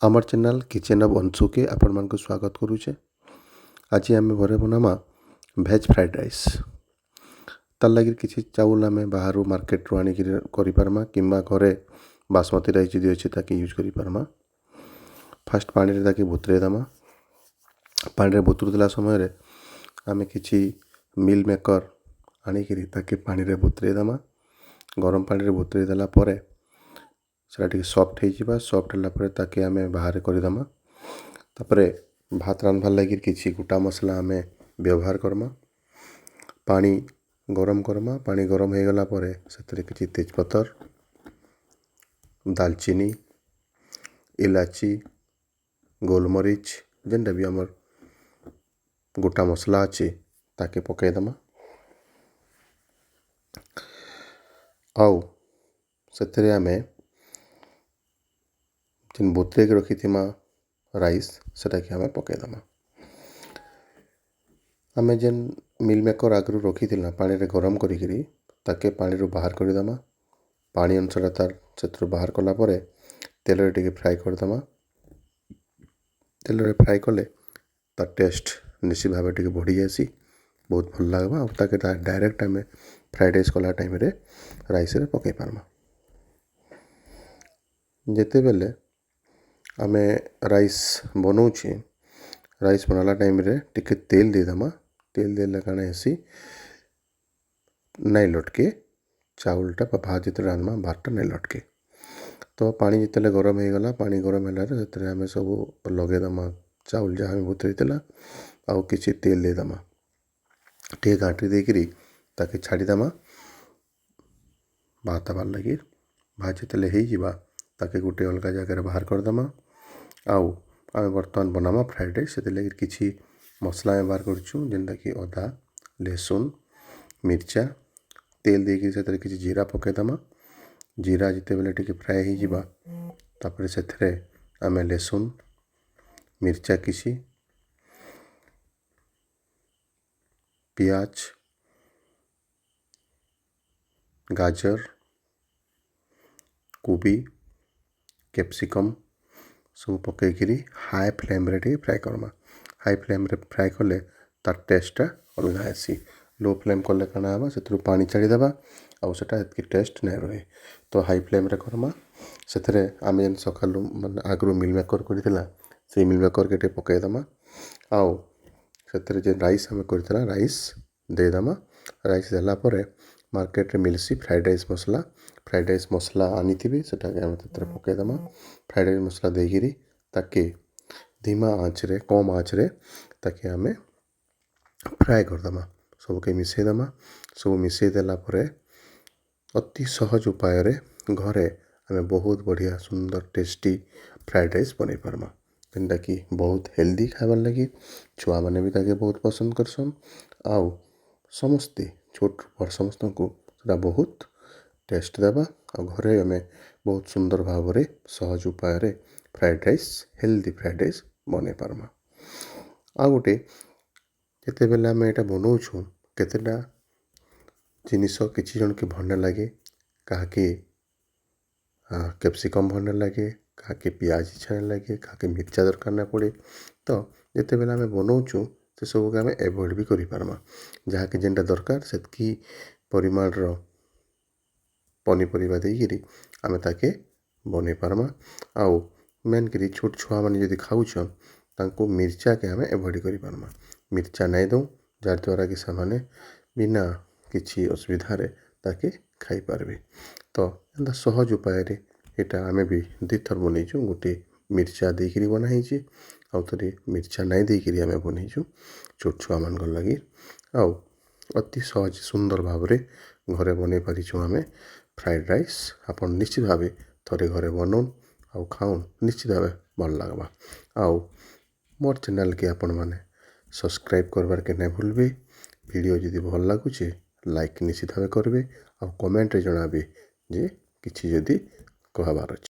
आमर channel kitchen of Anshu के आपण मान स्वागत करुचे। आज आम घरे बनामा भेज फ्राइड राइस। तार लगे किसी चाउल आम बाहर मार्केट रू आनी करमा कि घरे बासमती राइस जी अच्छे ताकि यूज करमा। फास्ट पानी रे ताकि बतुरे दमा। पानी रे बतुर देला समय आम किसी मिल मेकर आनिकी ताकि पानी रे बतुरे दमा। गरम पानी रे बतुरे देला परे सेटा सॉफ्ट हो सॉफ्ट है ताकि आम बाहर करदमा। तापर भात रांधवार लगी किसी गोटा मसला आम व्यवहार करमा। पानी गरम करमा। पानी गरम हो गला परे से किसी तेजपतर, दालचीनी, इलाची, गोलमरीच जेनटा भी आमर गोटा मसला अच्छे ताके पकईदमा। आउ से आम जिन बतुरे के रखी राइस सेटा कि आम पकईदमा। आम जेन मिल मेकर आगु रखी पानी रे गरम करी ताके पानी रू बाहर करदमा। पानी अंशटा तार से बाहर कला परे तेल रे टिके फ्राए करदमा। तेल रे फ्राए कले तार टेस्ट निश्चित भाव टिके बढ़ी जासी, बहुत भल लगवा। और ताके डायरेक्ट आम फ्राइड राइस कला टाइम रे राइस रे पकई पारमा। जेते बेले आम राइस बनाऊे राइस बनाला टाइम रे टिके तेल देदमा। तेल देले काना हेसी नहीं लटके चाउलटा भात जिते रांधमा भातटा नहीं लटके। तो पानी जिते गरम हो गला पानी गरम है आम सब लगेदमा चाउल जहाँ बतुरी आउ किसी तेल देदमा। टे घाटी देकरी ताके छाड़ीदमा भात हबार लगी। भात जिते हो ताके गोटे अलग जगह बाहर करदमा। आउ आम बर्तमान बनामा फ्राइड राइस से लगे किसी मसला आम बाहर करछू जेनटा कि अदा, लहसुन, मिर्चा तेल देकी से किसी जीरा पकईदमा। जीरा जिते बेले टिके फ्राए हो तापर से आम लहसुन, मिर्चा किसी, पियाज, गाजर, कोबी, कैप्सिकम सब पकईकरी हाई फ्लेम रे फ्राए करमा। हाई फ्लेम रे फ्राए कले तार टेस्टा अलग आसी। लो फ्लेम कले काना हवा से पानी छाड़ीदेवा आउ सेटा एतकी टेस्ट नहीं रहे। तो हाई फ्लेम रे करमा से आम जेन सका मैं आगु मिल मेकर करथिला से मिल मेकर के पकईदमा। आउ से जे राइस आम करथिला राइस देदमा। राइस देला परे मार्केट रे मिलसी फ्राइड राइस मसला आनी थी से पकईदमा। फ्राइड राइस मसला देकरी ताके धीमा आँच रे कम आँच रे ताके आम फ्राए करदमा। सबके मिसईदमा। सब मिसई देला परे अति सहज उपाय रे घरे आम बहुत बढ़िया सुंदर टेस्टी फ्राइड राइस बनै पारमा। जेनटा कि बहुत हेल्दी खाइबार लगी छुआ मैंने भी ताके बहुत पसंद करसन। आउ समस्ते छोट बड़ समस्त को बहुत टेस्ट देवा। और घरे आम बहुत सुंदर भाव रे सहज उपाय रे fried rice healthy fried rice बनै पारमा। आ गोटे जिते बेले आम यहाँ बनाऊँ केतेटा जिनिस किसी जन के भल लगे क्या कैप्सिकम भल लगे क्या पियाज इच्छा लगे क्या मिर्चा दरकार ना पड़े। तो जिते बेले आम बनाऊँ से सब आम एवॉइड भी करमा। जहाँ कि जेनटा दरकार से परिमाण पनीपरिया देकरी आम ताके बनै पारमा। आउ मेन करी छोट छुआ मैंने जदि खाऊन तांको मिर्चा के आम एवॉइड करि पारमा। मिर्चा नहीं दो जार द्वारा कि से बिना किसी असुविधा रे ताके खाई पारबे। तो एंता सहज उपाय रे एटा आम भी दुईथर बनईचु। गोटे मिर्चा देकरी बनाई आउ थे मिर्चा नहीं देकरी आम बनईचु छोट छुआ मान लगी। आउ अति सहज सुंदर भाव रे घरे बन पारिछु आम फ्राइड राइस। आपन निश्चित भाव थरे घरे बनाउन आउ खाउन निश्चित भाव भल लगवा। आउ मोर चैनल के आपण माने सब्सक्राइब करबार के नहीं भूलबे। वीडियो जदि भल लगुचे लाइक निश्चित भाव करबे। आउ कमेंट रे जणाबे जे किछि जदि कहबार अछि।